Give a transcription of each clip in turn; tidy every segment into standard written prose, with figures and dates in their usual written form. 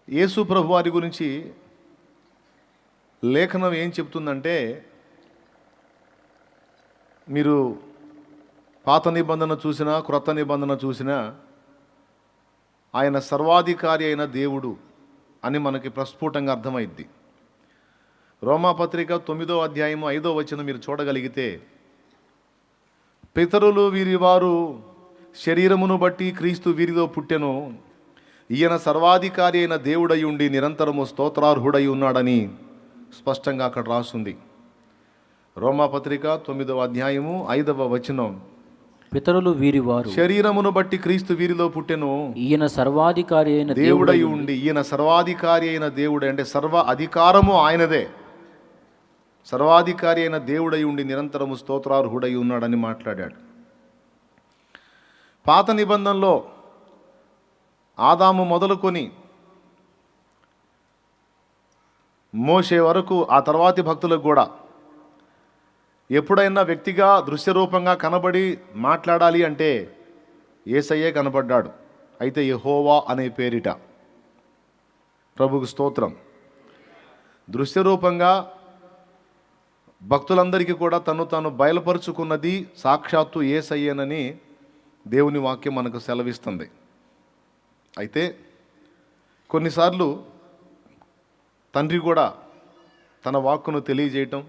యేసు ప్రభు వారి గురించి లేఖనం ఏం చెప్తుందంటే, మీరు పాత నిబంధన చూసినా క్రొత్త నిబంధన చూసినా ఆయన సర్వాధికారి అయిన దేవుడు అని మనకి ప్రస్ఫుటంగా అర్థమైద్ది. రోమాపత్రిక 9వ అధ్యాయము 5వ వచనం మీరు చూడగలిగితే, పితరులు వీరివారు శరీరమును బట్టి క్రీస్తు వీరిలో పుట్టెను, ఈయన సర్వాధికారి అయిన దేవుడై ఉండి నిరంతరము స్తోత్రార్హుడై ఉన్నాడని స్పష్టంగా అక్కడ రాస్తుంది. రోమాపత్రిక 9వ అధ్యాయము 5వ వచనం, పితరులు వీరివారు శరీరమును బట్టి క్రీస్తు వీరిలో పుట్టెను, ఈయన సర్వాధికారి అయిన దేవుడై ఉండి. ఈయన సర్వాధికారి అయిన దేవుడు అంటే సర్వ అధికారము ఆయనదే. సర్వాధికారి అయిన దేవుడై ఉండి నిరంతరము స్తోత్రార్హుడై ఉన్నాడని మాట్లాడాడు. పాత నిబంధనలో ఆదాము మొదలుకొని మోషే వరకు ఆ తర్వాతి భక్తులకు కూడా ఎప్పుడైనా వ్యక్తిగా దృశ్యరూపంగా కనబడి మాట్లాడాలి అంటే యేసయ్యే కనబడ్డాడు. అయితే యెహోవా అనే పేరిట, ప్రభుకు స్తోత్రం. దృశ్యరూపంగా భక్తులందరికీ కూడా తాను బయలుపరుచుకున్నది సాక్షాత్తు యేసయ్యేనని దేవుని వాక్యం మనకు సెలవిస్తుంది. అయితే కొన్నిసార్లు తండ్రి కూడా తన వాక్కును తెలియజేయటం,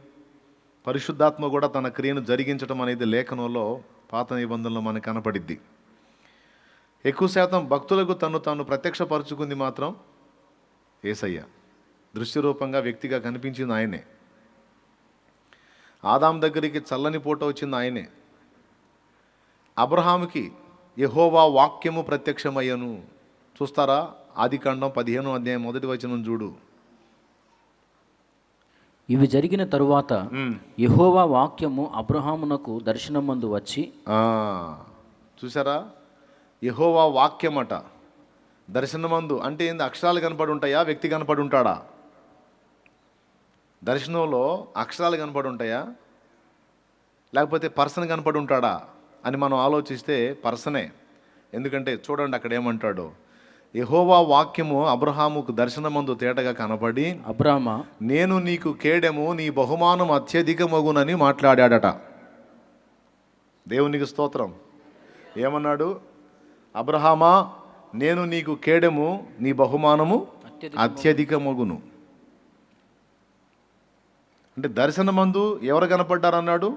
పరిశుద్ధాత్మ కూడా తన క్రియను జరిగించటం అనేది లేఖనంలో పాత నిబంధనలో మనకు కనపడిద్ది. ఎక్కువ శాతం భక్తులకు తాను ప్రత్యక్షపరుచుకుంది మాత్రం యేసయ్య. దృశ్యరూపంగా వ్యక్తిగా కనిపించింది ఆయనే. ఆదాం దగ్గరికి చల్లని పూట వచ్చింది ఆయనే. అబ్రహాముకి యెహోవా వాక్యము ప్రత్యక్షమయ్యను. చూస్తారా, ఆదికాండం 15వ అధ్యాయం 1వ వచనం చూడు. ఇవి జరిగిన తరువాత యెహోవా వాక్యము అబ్రహామునకు దర్శనమందు వచ్చి, చూసారా, యెహోవా వాక్యమట దర్శనమందు అంటే ఏంది? అక్షరాలు కనపడి ఉంటాయా? వ్యక్తి కనపడి ఉంటాడా? దర్శనంలో అక్షరాలు కనపడి ఉంటాయా లేకపోతే పర్సన్ కనపడి ఉంటాడా అని మనం ఆలోచిస్తే పర్సనే. ఎందుకంటే చూడండి అక్కడ ఏమంటాడు, యెహోవా వాక్యము అబ్రహాముకు దర్శనమందు తేటగా కనపడి, అబ్రామా, నేను నీకు కేడెము, నీ బహుమానం అత్యధికమగునని మాట్లాడాడట. దేవునికి స్తోత్రం. ఏమన్నాడు? అబ్రహామా, నేను నీకు కేడెము, నీ బహుమానము అత్యధికమగును. అంటే దర్శనమందు ఎవరు కనపడ్డారన్నాడు?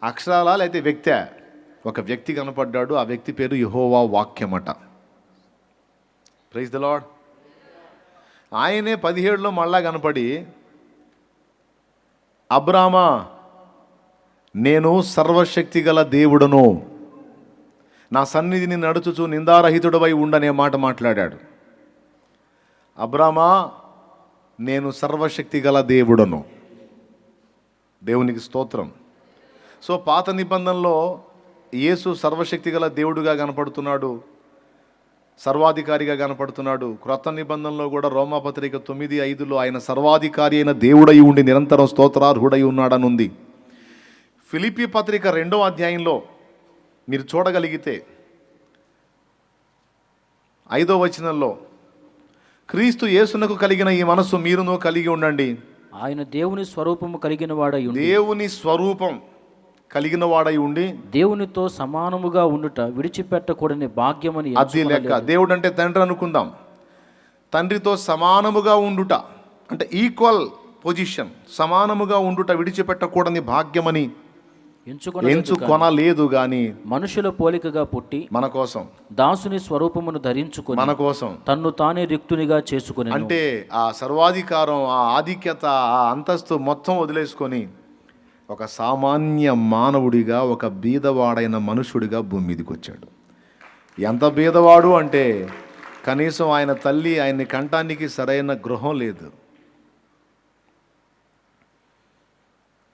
అక్షరాలా లేకపోతే వ్యక్తే? ఒక వ్యక్తి కనపడ్డాడు. ఆ వ్యక్తి పేరు యెహోవా వాక్యమట. Praise the lord. ఆయనే 17లో మళ్ళా కనపడి, అబ్రామా, నేను సర్వశక్తి గల దేవుడను, నా సన్నిధిని నడుచుచు నిందారహితుడవై ఉండనే మాట మాట్లాడాడు. అబ్రామా, నేను సర్వశక్తి గల దేవుడను. దేవునికి స్తోత్రం. సో పాత నిబంధనలో యేసు సర్వశక్తి గల దేవుడుగా కనపడుతున్నాడు, సర్వాధికారిగా కనపడుతున్నాడు. క్రొత్త నిబంధనలో కూడా రోమాపత్రిక 9:5లో ఆయన సర్వాధికారి అయిన దేవుడై ఉండి నిరంతరం స్తోత్రార్హుడై ఉన్నాడని ఉంది. ఫిలిప్పీ పత్రిక 2వ అధ్యాయంలో మీరు చూడగలిగితే 5వ వచనంలో, క్రీస్తు యేసునకు కలిగిన ఈ మనస్సు మీరును కలిగి ఉండండి. ఆయన దేవుని స్వరూపము కలిగిన వాడై ఉండి, దేవుని స్వరూపం కలిగిన వాడై ఉండి దేవునితో సమానముగా ఉండుట విడిచిపెట్టకూడని భాగ్యమని. అది లెక్క. దేవుడు అంటే తండ్రి అనుకుందాం. తండ్రితో సమానముగా ఉండుట అంటే ఈక్వల్ పొజిషన్, సమానముగా ఉండుట విడిచిపెట్టకూడని భాగ్యమని ఎంచుకొనలేదు గాని మనుషుల పోలికగా పుట్టి మన కోసం, దాసుని స్వరూపమును ధరించుకొని మన కోసం తన్ను తానే రిక్తునిగా చేసుకుని, అంటే ఆ సర్వాధికారం, ఆ ఆధిక్యత, ఆ అంతస్తు మొత్తం వదిలేసుకొని ఒక సామాన్య మానవుడిగా, ఒక బీదవాడైన మనుషుడిగా భూమి మీదకి వచ్చాడు. ఎంత బీదవాడు అంటే కనీసం ఆయన తల్లి ఆయన్ని కంటానికి సరైన గృహం లేదు.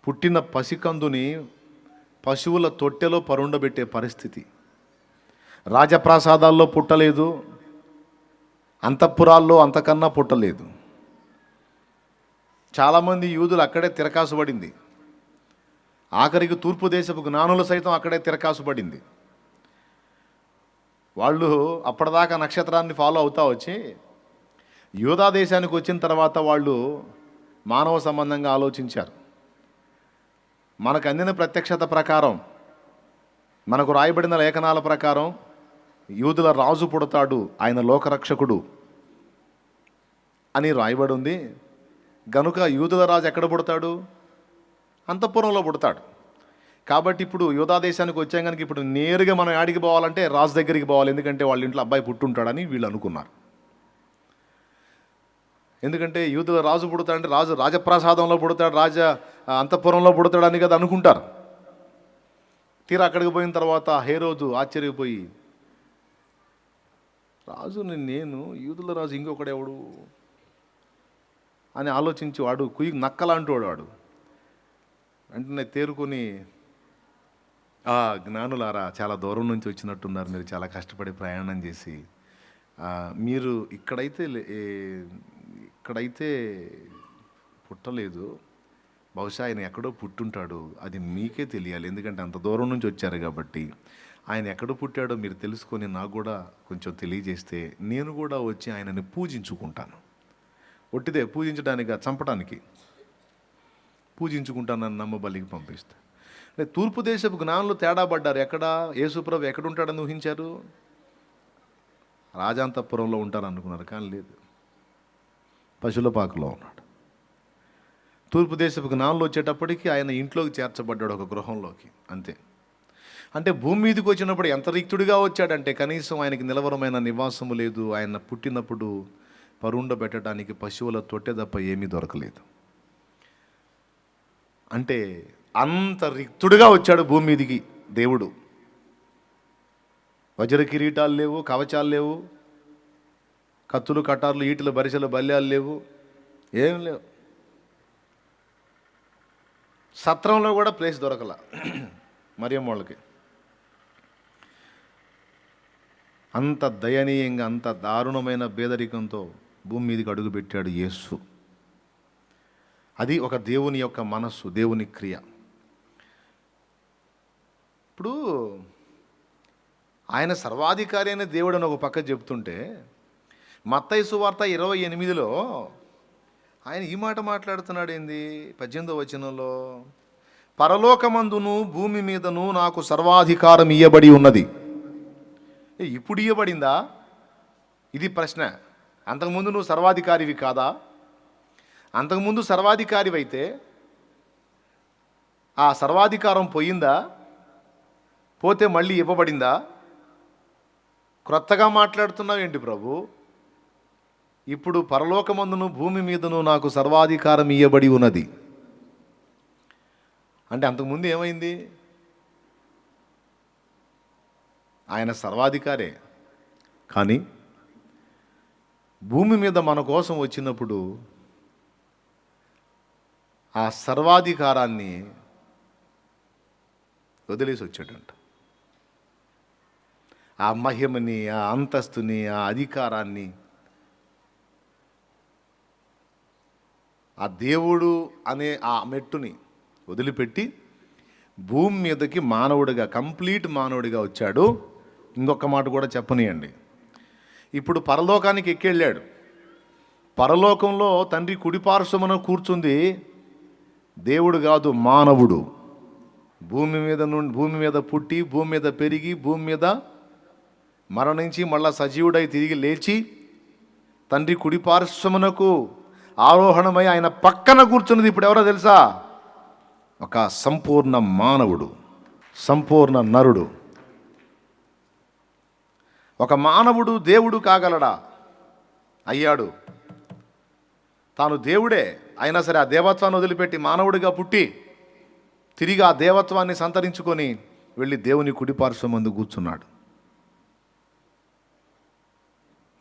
పుట్టిన పసికందుని పశువుల తొట్టెలో పరుండబెట్టే పరిస్థితి. రాజప్రాసాదాల్లో పుట్టలేదు, అంతఃపురాల్లో అంతకన్నా పుట్టలేదు. చాలామంది యూదులు అక్కడే తిరకాసుబడింది. ఆఖరికి తూర్పు దేశపు జ్ఞానులు సైతం అక్కడే తిరకాసుబడింది. వాళ్ళు అప్పటిదాకా నక్షత్రాన్ని ఫాలో అవుతా వచ్చి యూదా దేశానికి వచ్చిన తర్వాత వాళ్ళు మానవ సంబంధంగా ఆలోచించారు. మనకు అందిన ప్రత్యక్షత ప్రకారం, మనకు రాయబడిన లేఖనాల ప్రకారం యూదుల రాజు పుడతాడు, ఆయన లోకరక్షకుడు అని రాయబడి ఉంది. గనుక యూదుల రాజు ఎక్కడ పుడతాడు? అంతఃపురంలో పుడతాడు. కాబట్టి ఇప్పుడు యూదా దేశానికి వచ్చాం కనుక ఇప్పుడు నేరుగా మనం యాడికి పోవాలంటే రాజు దగ్గరికి పోవాలి, ఎందుకంటే వాళ్ళ ఇంట్లో అబ్బాయి పుట్టుంటాడని వీళ్ళు అనుకున్నారు. ఎందుకంటే యూదుల రాజు పుడతాడంటే రాజు రాజప్రసాదంలో పుడతాడు, అంతఃపురంలో పుడతాడని కదా అనుకుంటారు. తీరా అక్కడికి పోయిన తర్వాత హేరోదు ఆశ్చర్యపోయి, రాజుని నేను, యూదుల రాజు ఇంకొకడెవడు అని ఆలోచించి వాడు కుయ్యి నక్కలాంటి వాడు వెంటనే తేరుకొని, జ్ఞానులారా, చాలా దూరం నుంచి వచ్చినట్టున్నారు, మీరు చాలా కష్టపడి ప్రయాణం చేసి, మీరు ఇక్కడైతే పుట్టలేదు, బహుశా ఆయన ఎక్కడో పుట్టుంటాడు, అది మీకే తెలియాలి, ఎందుకంటే అంత దూరం నుంచి వచ్చారు కాబట్టి. ఆయన ఎక్కడ పుట్టాడో మీరు తెలుసుకొని నాకు కూడా కొంచెం తెలియజేస్తే నేను కూడా వచ్చి ఆయనని పూజించుకుంటాను. ఒట్టిదే పూజించడానికి, చంపడానికి పూజించుకుంటానని నమ్మబలికి పంపిస్తాను. అంటే తూర్పు దేశపు జ్ఞానులు తేడా పడ్డారు. ఎక్కడ యేసుప్రభు ఎక్కడుంటాడని ఊహించారు? రాజాంతపురంలో ఉంటారనుకున్నారు, కానీ లేదు, పశువుల పాకలో ఉన్నాడు. తూర్పు దేశపు జ్ఞానులు వచ్చేటప్పటికి ఆయన ఇంట్లోకి చేర్చబడ్డాడు, ఒక గృహంలోకి, అంతే. అంటే భూమి మీదకి వచ్చినప్పుడు ఎంత రిక్తుడిగా వచ్చాడంటే కనీసం ఆయనకి నిలవరమైన నివాసము లేదు. ఆయన పుట్టినప్పుడు పరుండబెట్టడానికి పశువుల తొట్టె తప్ప ఏమీ దొరకలేదు. అంటే అంత రిక్తుడిగా వచ్చాడు భూమి మీదికి దేవుడు. వజ్ర కిరీటాలు లేవు, కవచాలు లేవు, కత్తులు కటార్లు ఈటలు బరిసెలు బల్యాలు లేవు, ఏం లేవు. సత్రంలో కూడా ప్లేస్ దొరకల మరియమ్మ వాళ్ళకి. అంత దయనీయంగా, అంత దారుణమైన పేదరికంతో భూమి మీదకి అడుగుపెట్టాడు యేసు. అది ఒక దేవుని యొక్క మనస్సు, దేవుని క్రియ. ఇప్పుడు ఆయన సర్వాధికారి అయిన దేవుడు అని ఒక పక్క చెప్తుంటే, మత్తయి సువార్త 28లో ఆయన ఈ మాట మాట్లాడుతున్నాడు. ఏంది? 18వ వచనంలో, పరలోకమందును భూమి మీదను నాకు సర్వాధికారం ఇయ్యబడి ఉన్నది. ఇప్పుడు ఇయ్యబడిందా? ఇది ప్రశ్న. అంతకుముందు నువ్వు సర్వాధికారివి కాదా? అంతకుముందు సర్వాధికారివైతే ఆ సర్వాధికారం పోయిందా? పోతే మళ్ళీ ఇవ్వబడిందా? క్రొత్తగా మాట్లాడుతున్నావు ఏంటి ప్రభు? ఇప్పుడు పరలోకమందును భూమి మీదను నాకు సర్వాధికారం ఇయ్యబడి ఉన్నది అంటే అంతకుముందు ఏమైంది? ఆయన సర్వాధికారే, కానీ భూమి మీద మన కోసం వచ్చినప్పుడు ఆ సర్వాధికారాన్ని వదిలేసి వచ్చాడంట. ఆ మహిమని, ఆ అంతస్తుని, ఆ అధికారాన్ని, ఆ దేవుడు అనే ఆ మెట్టుని వదిలిపెట్టి భూమి మీదకి మానవుడిగా, కంప్లీట్ మానవుడిగా వచ్చాడు. ఇంకొక మాట కూడా చెప్పనీయండి. ఇప్పుడు పరలోకానికి ఎక్కెళ్ళాడు. పరలోకంలో తండ్రి కుడిపార్శ్వమున కూర్చుంది దేవుడు కాదు, మానవుడు. భూమి మీద పుట్టి, భూమి మీద పెరిగి, భూమి మీద మరణించి, మళ్ళా సజీవుడై తిరిగి లేచి తండ్రి కుడిపార్శ్వమునకు ఆరోహణమై ఆయన పక్కన కూర్చున్నది ఇప్పుడు ఎవరో తెలుసా? ఒక సంపూర్ణ మానవుడు, సంపూర్ణ నరుడు. ఒక మానవుడు దేవుడు కాగలడా? అయ్యాడు. తాను దేవుడే అయినా సరే ఆ దేవత్వాన్ని వదిలిపెట్టి మానవుడిగా పుట్టి తిరిగి ఆ దేవత్వాన్ని సంతరించుకొని వెళ్ళి దేవుని కుడిపార్శ్వం ముందు కూర్చున్నాడు.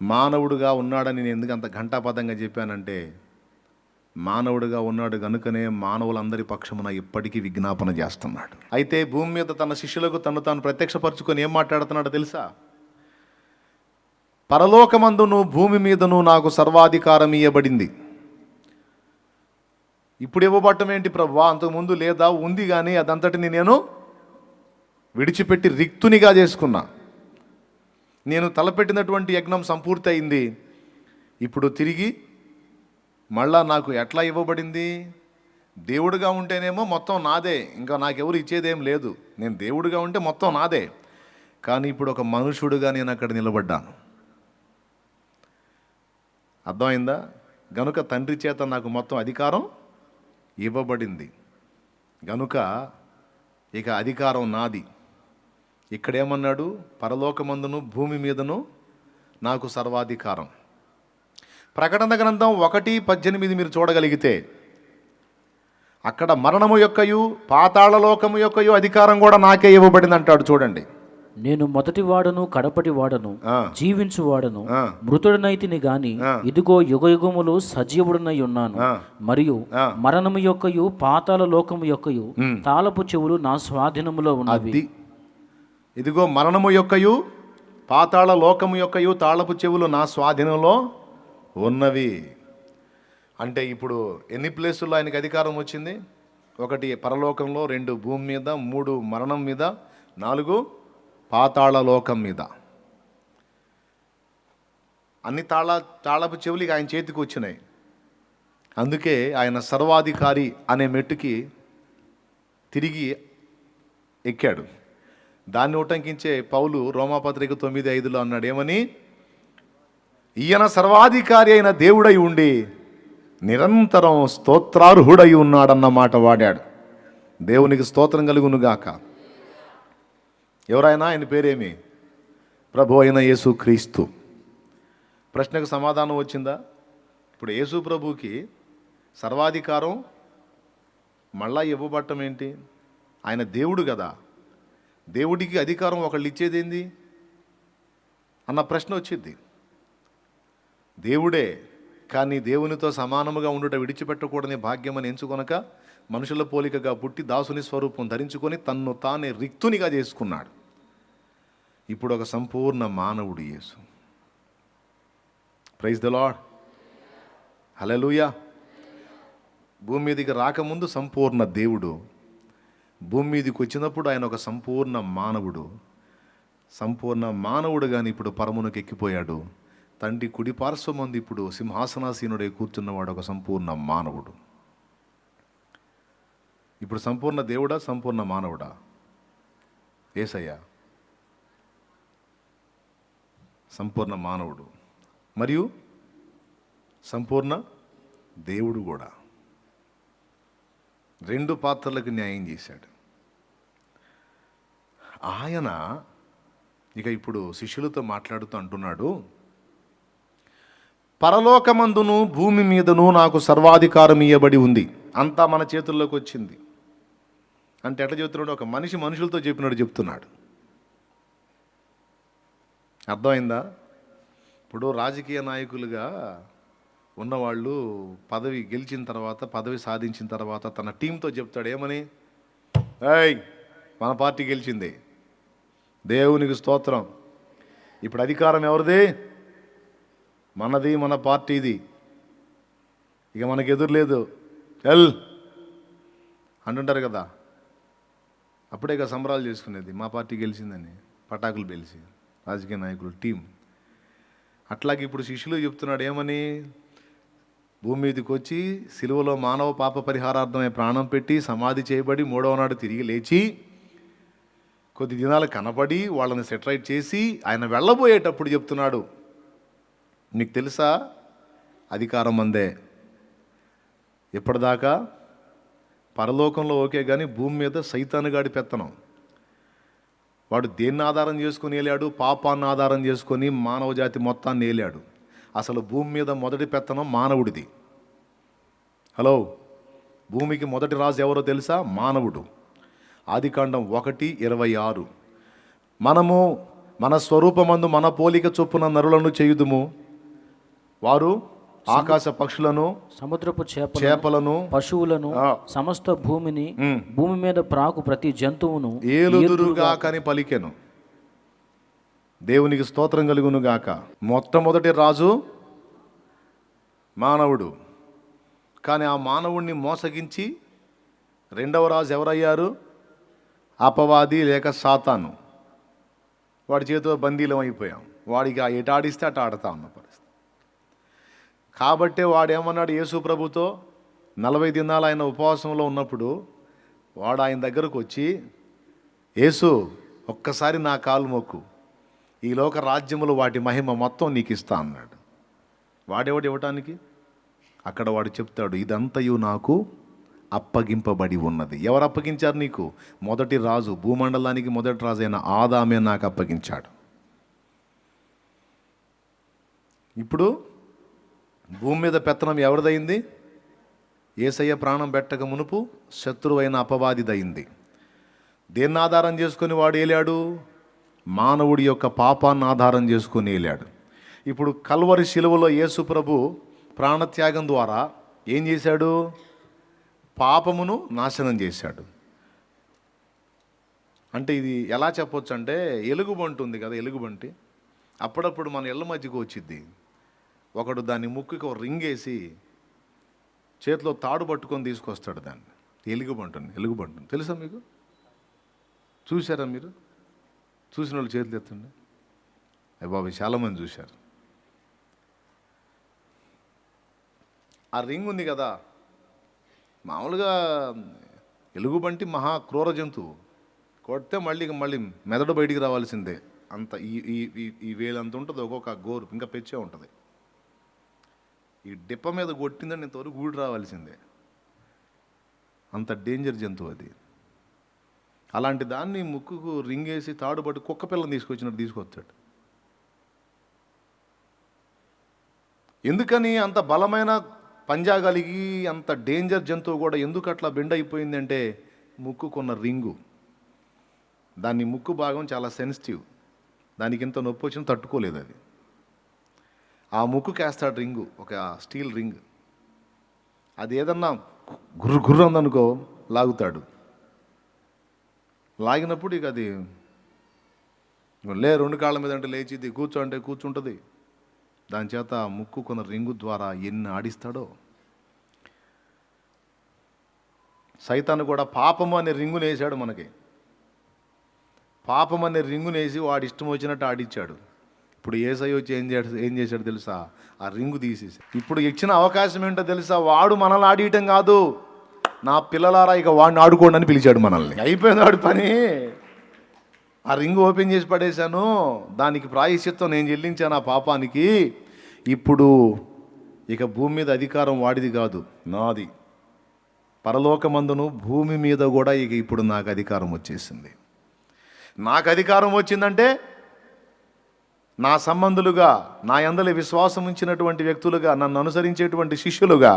మానవుడుగా ఉన్నాడని నేను ఎందుకు అంత ఘంటాపదంగా చెప్పానంటే, మానవుడిగా ఉన్నాడు కనుకనే మానవులందరి పక్షమున ఇప్పటికీ విజ్ఞాపన చేస్తున్నాడు. అయితే భూమి మీద తన శిష్యులకు తాను ప్రత్యక్షపరచుకొని ఏం మాట్లాడుతున్నాడో తెలుసా? పరలోకమందును భూమి మీదను నాకు సర్వాధికారం ఇయ్యబడింది. ఇప్పుడు ఇవ్వబట్టం ఏంటి ప్రభువా? అంతకుముందు లేదా? ఉంది, కానీ అదంతటిని నేను విడిచిపెట్టి రిక్తునిగా చేసుకున్నా. నేను తలపెట్టినటువంటి యజ్ఞం సంపూర్తి అయింది. ఇప్పుడు తిరిగి మళ్ళా నాకు ఎట్లా ఇవ్వబడింది? దేవుడిగా ఉంటేనేమో మొత్తం నాదే, ఇంకా నాకెవరు ఇచ్చేదేం లేదు. నేను దేవుడిగా ఉంటే మొత్తం నాదే. కానీ ఇప్పుడు ఒక మనుషుడుగా నేను అక్కడ నిలబడ్డాను. అర్థమైందా? గనుక తండ్రి చేత నాకు మొత్తం అధికారం ఇవ్వబడింది. గనుక ఇక అధికారం నాది. ఇక్కడేమన్నాడు? పరలోకమందును భూమి మీదను నాకు సర్వాధికారం. ప్రకటన గ్రంథం 1:18 మీరు చూడగలిగితే అక్కడ మరణము యొక్కయు పాతాళలోకము యొక్కయు అధికారం కూడా నాకే ఇవ్వబడింది అంటాడు. చూడండి, నేను మొదటి వాడను కడపటి వాడను, జీవించువాడను, మృతుడనైతిని గాని ఇదిగో యుగయుగములు సజీవుడనై ఉన్నాను. మరియు మరణము యొక్కయు పాతాళ లోకము యొక్కయు తాళపు చెవులు నా స్వాధీనములో ఉన్నవి. ఇదిగో మరణము యొక్కయు పాతాళ లోకము యొక్కయు తాళపు చెవులు నా స్వాధీనంలో ఉన్నవి. అంటే ఇప్పుడు ఎన్ని ప్లేసుల్లో ఆయనకి అధికారం వచ్చింది? 1 పరలోకంలో, 2 భూమి మీద, 3 మరణం మీద, 4 పాతాళ లోకం మీద. అన్ని తాళపు చెవులు ఆయన చేతికి వచ్చినాయి. అందుకే ఆయన సర్వాధికారి అనే మెట్టుకి తిరిగి ఎక్కాడు. దాన్ని ఉటంకించే పౌలు రోమాపత్రిక 9:5 అన్నాడు, ఏమని? ఈయన సర్వాధికారి అయిన దేవుడై ఉండి నిరంతరం స్తోత్రార్హుడై ఉన్నాడన్నమాట వాడాడు. దేవునికి స్తోత్రం కలుగునుగాక. ఎవరైనా ఆయన పేరేమి? ప్రభు అయిన యేసు క్రీస్తు. ప్రశ్నకు సమాధానం వచ్చిందా? ఇప్పుడు యేసు ప్రభుకి సర్వాధికారం మళ్ళా ఇవ్వబట్టం ఏంటి? ఆయన దేవుడు కదా. దేవుడికి అధికారం ఒకళ్ళు ఇచ్చేదేంది అన్న ప్రశ్న వచ్చింది. దేవుడే, కానీ దేవునితో సమానముగా ఉండుట విడిచిపెట్టకూడని భాగ్యమని ఎంచుకొనక మనుషుల పోలికగా పుట్టి దాసుని స్వరూపం ధరించుకొని తన్ను తానే రిక్తునిగా చేసుకున్నాడు. ఇప్పుడు ఒక సంపూర్ణ మానవుడు యేసు. ప్రైజ్ ద లార్డ్, హల్లెలూయా. భూమి మీదకి రాకముందు సంపూర్ణ దేవుడు, భూమి మీదకి వచ్చినప్పుడు ఆయన ఒక సంపూర్ణ మానవుడు. సంపూర్ణ మానవుడు కానీ ఇప్పుడు పరమునకు ఎక్కిపోయాడు. తండ్రి కుడి పార్శ్వమందు ఇప్పుడు సింహాసనాసీనుడై కూర్చున్నవాడు ఒక సంపూర్ణ మానవుడు. ఇప్పుడు సంపూర్ణ దేవుడా, సంపూర్ణ మానవుడా? యేసయ్య సంపూర్ణ మానవుడు మరియు సంపూర్ణ దేవుడు కూడా. 2 పాత్రలకు న్యాయం చేశాడు ఆయన. ఇక ఇప్పుడు శిష్యులతో మాట్లాడుతూ అంటున్నాడు, పరలోకమందును భూమి మీదను నాకు సర్వాధికారం ఇవ్వబడి ఉంది. అంతా మన చేతుల్లోకి వచ్చింది అంటే ఎట్లా చెబుతున్నాడు? ఒక మనిషి మనుషులతో చెప్పినట్టు చెప్తున్నాడు. అర్థమైందా? ఇప్పుడు రాజకీయ నాయకులుగా ఉన్నవాళ్ళు పదవి గెలిచిన తర్వాత, పదవి సాధించిన తర్వాత తన టీంతో చెప్తాడు, ఏమని? ఏయ్, మన పార్టీ గెలిచింది, దేవునికి స్తోత్రం. ఇప్పుడు అధికారం ఎవరిది? మనది, మన పార్టీది. ఇక మనకు ఎదురు లేదు, ఎల్ అంటుంటారు కదా. అప్పుడే ఇక సంబరాలు చేసుకునేది, మా పార్టీ గెలిచిందని పటాకులు పేల్చి రాజకీయ నాయకులు టీం. అట్లాగే ఇప్పుడు శిష్యులు చెప్తున్నాడు, ఏమని? భూమి మీదకి వచ్చి సిలువలో మానవ పాప పరిహారార్థమై ప్రాణం పెట్టి సమాధి చేయబడి 3వ నాడు తిరిగి లేచి కొద్ది దినాలు కనబడి వాళ్ళని సెటరైట్ చేసి ఆయన వెళ్ళబోయేటప్పుడు చెప్తున్నాడు, నీకు తెలుసా అధికారం అందే. ఇప్పటిదాకా పరలోకంలో ఓకే, కానీ భూమి మీద సైతానుగాడి పెత్తనం. వాడు దేన్ని ఆధారం చేసుకుని ఏలాడు? పాపాన్ని ఆధారం చేసుకొని మానవ జాతి మొత్తాన్ని ఏలాడు. అసలు భూమి మీద మొదటి పెత్తనం మానవుడిది. హలో, భూమికి మొదటి రాజు ఎవరో తెలుసా? మానవుడు. ఆదికాండం 1:26 మనము మన స్వరూపమందు మన పోలిక చొప్పున నరులను చేయుదుము, వారు ఆకాశ పక్షులను, సముద్రపు చేపలను, పశువులను, సమస్త భూమిని, భూమి మీద ప్రాకు ప్రతి జంతువును ఏలుదురుగా కని పలికెను. దేవునికి స్తోత్రం కలుగును గాక. మొట్టమొదటి రాజు మానవుడు, కానీ ఆ మానవుణ్ణి మోసగించి 2వ రాజు ఎవరయ్యారు? అపవాది లేక సాతాను. వాడి చేతిలో బందీలం అయిపోయాం. వాడికి ఎటు ఆడిస్తే అటు ఆడుతా ఉన్న పరిస్థితి. కాబట్టే వాడేమన్నాడు యేసు ప్రభుతో 40 దినాలు ఆయన ఉపవాసంలో ఉన్నప్పుడు వాడు ఆయన దగ్గరకు వచ్చి, యేసు ఒక్కసారి నా కాలు మొక్కు, ఈ లోక రాజ్యములు వాటి మహిమ మొత్తం నీకు ఇస్తా అన్నాడు. వాడేవాడు ఇవ్వటానికి? అక్కడ వాడు చెప్తాడు, ఇదంతయు నాకు అప్పగింపబడి ఉన్నది. ఎవరు అప్పగించారు నీకు? మొదటి రాజు, భూమండలానికి మొదటి రాజు అయిన ఆదామే నాకు అప్పగించాడు. ఇప్పుడు భూమి మీద పెత్తనం ఎవరిదయింది? యేసయ్య ప్రాణం పెట్టక మునుపు శత్రువైన అపవాదిదయింది. దేన్ని ఆధారం చేసుకొని వాడు ఏలాడు? మానవుడి యొక్క పాపాన్ని ఆధారం చేసుకొని ఏలాడు. ఇప్పుడు కల్వరి శిలువలో యేసు ప్రభు ప్రాణత్యాగం ద్వారా ఏం చేశాడు? పాపమును నాశనం చేశాడు. అంటే ఇది ఎలా చెప్పొచ్చు అంటే, ఎలుగుబంటి ఉంది కదా, ఎలుగుబంటి అప్పుడప్పుడు మన ఇళ్ళ మధ్యకు వచ్చిద్ది. ఒకడు దాన్ని ముక్కుకి ఒక రింగ్ వేసి చేతిలో తాడు పట్టుకొని తీసుకొస్తాడు దాన్ని. ఎలుగుబంటుని తెలుసా మీకు? చూసారా మీరు? చూసిన వాళ్ళు చేతులు ఎత్తండి. అయ్య బాబు, చాలామంది చూశారు. ఆ రింగ్ ఉంది కదా, మామూలుగా ఎలుగుబంటి మహా క్రూర జంతువు. కొడితే మళ్ళీ మెదడు బయటికి రావాల్సిందే. అంత ఈ వేలంత ఉంటుంది, ఒక్కొక్క గోరు ఇంకా పెచ్చే ఉంటుంది. ఈ డిప్ప మీద కొట్టిందని ఇంతవరకు ఊడి రావాల్సిందే. అంత డేంజర్ జంతువు అది. అలాంటి దాన్ని ముక్కుకు రింగ్ వేసి తాడు పట్టి కుక్క పిల్లని తీసుకొచ్చినట్టు తీసుకొస్తాడు. ఎందుకని అంత బలమైన పంజా కలిగి అంత డేంజర్ జంతువు కూడా ఎందుకు అట్లా బెండ్ అయిపోయింది అంటే, ముక్కుకున్న రింగు. దాన్ని ముక్కు భాగం చాలా సెన్సిటివ్. దానికి ఇంత నొప్పి వచ్చినా తట్టుకోలేదు అది. ఆ ముక్కుకి వేస్తాడు రింగు, ఒక స్టీల్ రింగ్. అది ఏదన్నా గుర్రు అందనుకో లాగుతాడు. లాగినప్పుడు ఇక అది రెండు కాళ్ళ మీద అంటే లేచిది, కూర్చో అంటే కూర్చుంటుంది. దాని చేత ముక్కు కొన్న రింగు ద్వారా ఎన్ని ఆడిస్తాడో. సైతాను కూడా పాపము అనే రింగుని వేసాడు మనకి. పాపం అనే రింగునేసి వాడు ఇష్టం వచ్చినట్టు ఆడిచ్చాడు. ఇప్పుడు యేసయ్య వచ్చి ఏం చేశాడు తెలుసా? ఆ రింగు తీసేసి ఇప్పుడు ఇచ్చిన అవకాశం ఏంటో తెలుసా? వాడు మనల్ని ఆడియటం కాదు, నా పిల్లలారా ఇక వాడిని ఆడుకోండి అని పిలిచాడు మనల్ని. అయిపోయింది వాడి పని. ఆ రింగు ఓపెన్ చేసి పడేశాను, దానికి ప్రాయశ్చిత్తం నేను చెల్లించాను ఆ పాపానికి. ఇప్పుడు ఇక భూమి మీద అధికారం వాడిది కాదు, నాది. పరలోకమందును భూమి మీద కూడా ఇక ఇప్పుడు నాకు అధికారం వచ్చేసింది. నాకు అధికారం వచ్చిందంటే నా సంబంధులుగా, నా యందలి విశ్వాసం ఉంచినటువంటి వ్యక్తులుగా, నన్ను అనుసరించేటువంటి శిష్యులుగా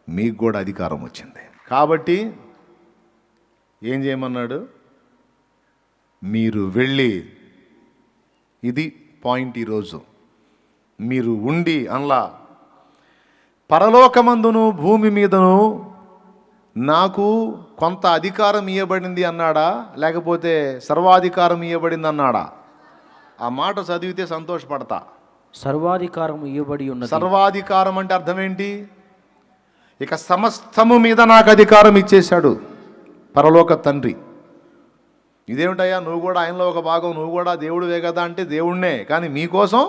మీకు కూడా అధికారం వచ్చింది. కాబట్టి ఏం చేయమన్నాడు? మీరు వెళ్ళి, ఇది పాయింట్ ఈరోజు, మీరు ఉండి అనలా పరలోకమందును భూమి మీదను నాకు కొంత అధికారం ఇవ్వబడింది అన్నాడా, లేకపోతే సర్వాధికారం ఇవ్వబడింది అన్నాడా? ఆ మాట చదివితే సంతోషపడతా. సర్వాధికారం ఇవ్వబడి ఉన్నది. సర్వాధికారం అంటే అర్థం ఏంటి? ఇక సమస్తము మీద నాకు అధికారం ఇచ్చేశాడు పరలోక తండ్రి. ఇదేమిటయ్యా, నువ్వు కూడా ఆయనలో ఒక భాగం, నువ్వు కూడా దేవుడివే కదా అంటే దేవుణ్ణే. కానీ మీకోసం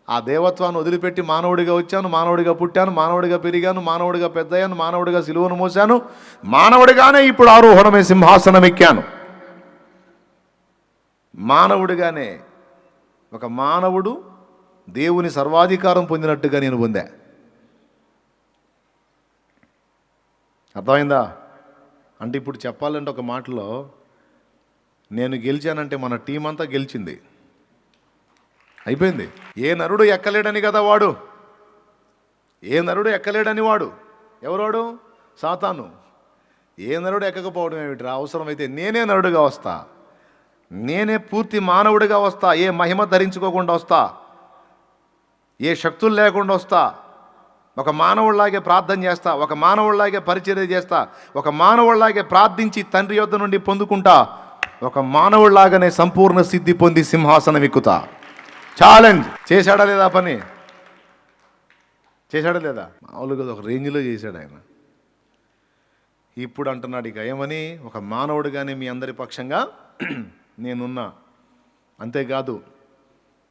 ఆ దేవత్వాన్ని వదిలిపెట్టి మానవుడిగా వచ్చాను, మానవుడిగా పుట్టాను, మానవుడిగా పెరిగాను, మానవుడిగా పెద్దయ్యాను, మానవుడిగా సిలువను మోసాను, మానవుడిగానే ఇప్పుడు ఆరోహణమే సింహాసనం ఎక్కాను. మానవుడిగానే ఒక మానవుడు దేవుని సర్వాధికారం పొందినట్టుగా నేను పొందా. అర్థమైందా? అంటే ఇప్పుడు చెప్పాలంటే ఒక మాటలో, నేను గెలిచానంటే మన టీం అంతా గెలిచింది, అయిపోయింది. ఏ నరుడు ఎక్కలేడని కదా వాడు, ఏ నరుడు ఎక్కలేడని వాడు ఎవరోడు? సాతాను. ఏ నరుడు ఎక్కకపోవడం ఏమిట్రా? అవసరమైతే నేనే నరుడుగా వస్తా, నేనే పూర్తి మానవుడిగా వస్తా, ఏ మహిమ ధరించుకోకుండా వస్తా, ఏ శక్తులు లేకుండా వస్తా, ఒక మానవుడిలాగే ప్రార్థన చేస్తా, ఒక మానవుడిలాగే పరిచర్య చేస్తా, ఒక మానవుడిలాగే ప్రార్థించి తండ్రి యొద్ద నుండి పొందుకుంటా, ఒక మానవుడిలాగానే సంపూర్ణ సిద్ధి పొంది సింహాసనం ఎక్కుతా. ఛాలెంజ్. చేశాడా లేదా? పని చేశాడా లేదా? మామూలుగా ఒక రేంజ్లో చేశాడు ఆయన. ఇప్పుడు అంటున్నాడు ఇక ఏమని, ఒక మానవుడిగానే మీ అందరి పక్షంగా నేనున్నా. అంతేకాదు,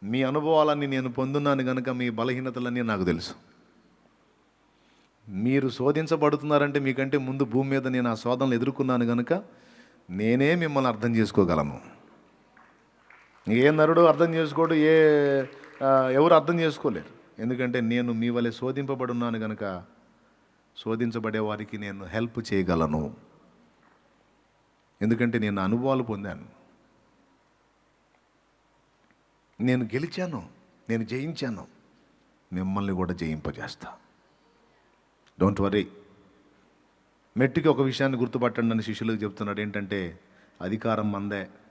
మీ అనుభవాలన్నీ నేను పొందున్నాను కనుక మీ బలహీనతలన్నీ నాకు తెలుసు. మీరు శోధించబడుతున్నారంటే మీకంటే ముందు భూమి మీద నేను ఆ శోధనలు ఎదుర్కొన్నాను కనుక నేనే మిమ్మల్ని అర్థం చేసుకోగలను. ఏ నరుడు అర్థం చేసుకోడు, ఎవరు అర్థం చేసుకోలేరు. ఎందుకంటే నేను మీ వలె శోధింపబడున్నాను కనుక శోధించబడే వారికి నేను హెల్ప్ చేయగలను. ఎందుకంటే నేను అనుభవాలు పొందాను, నేను గెలిచాను, నేను జయించాను, మిమ్మల్ని కూడా జయింపజేస్తా. Don't worry. మెట్టికి ఒక విషయాన్ని గుర్తుపట్టండి అని శిష్యులకు చెప్తున్నాడు. ఏంటంటే అధికారం మందే,